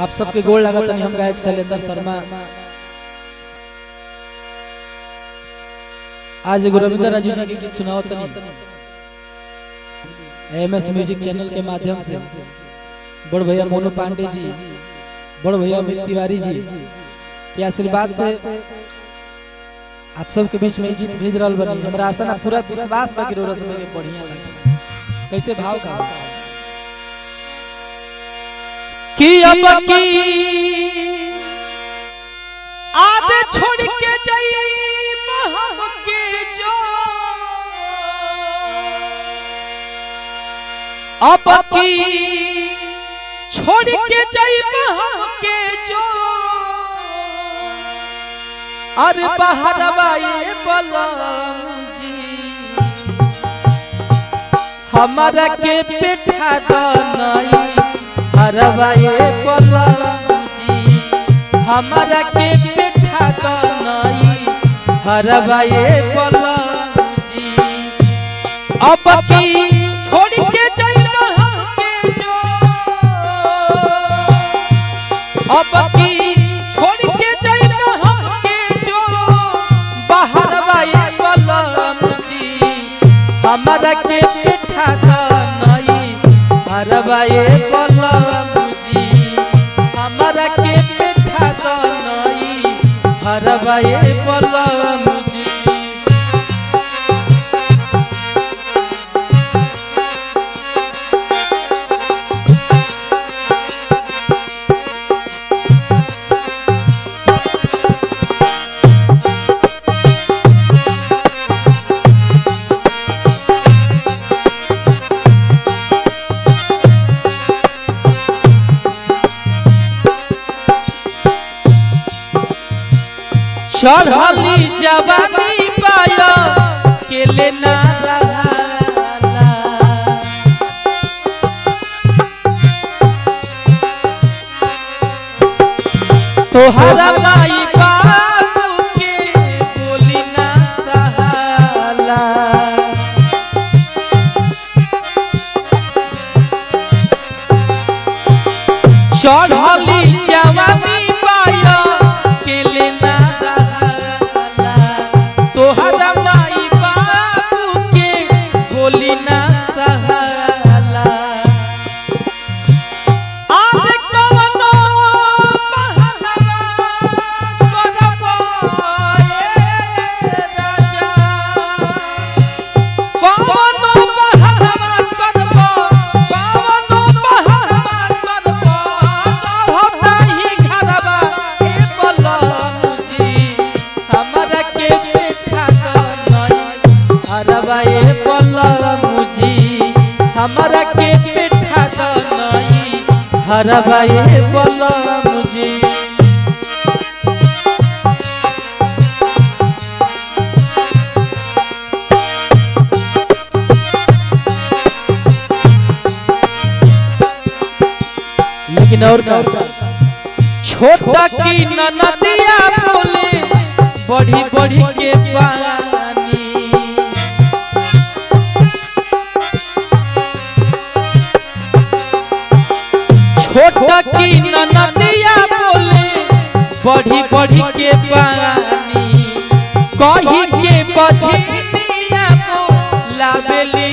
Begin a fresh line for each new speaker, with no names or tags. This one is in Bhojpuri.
आप सबके गोड़ लगा तनी हम गायक शैलेंद्र शर्मा। आज एगो रविंद्र राजू जी के गीत सुनाओ तनी एमएस म्यूजिक चैनल के माध्यम से। बड़ भैया मोनू पांडे जी, बड़ भैया अमित तिवारी जी के आशीर्वाद से आप सबके बीच में गीत भेज रहा बनी। हमरा आशा ना पूरा विश्वास बा कि रोरस में बढ़िया लगे। कैसे भाव का कि अब की आदे छोड़ के जाई हम के जो अब की छोड़ के जाई हम के जो अरे बाहर बाए बलम जी हमारा के पेठा दनाई हरवाए बलम जी हमारा के पेठा दनाई हरवाए बलम जी। अब की छोड़ के जाई हम के जो अब की छोड़ के जाई हम के जो बाहर बाए बलम जी हमारा के पेठा दनाई हरवाए बलम जी हमारा के पेठा दनाई हरवाए बलम जी। चढ़ली जवानी पाया के लेना रहा तोहरा माई बाबू के बोली ना सहाला चढ़ली जवानी पाया के लेना तोहरा माई बाबू के बोली ना सहाला आज कवनो बहाना करब ए राजा कवनो बहाना करब कवनो बहाना करब हम नहीं घरबा ए बलम जी हमरा के हरवाए बलम जी हमारा के पेठा दनाई हरवाए बलम जी। लेकिन और छोटा की ननदिया बोले बढ़ी बढ़ी के पानी छोटा की ननदिया बोले बढ़ी बढ़ी के पानी कही के बझनिया लावेली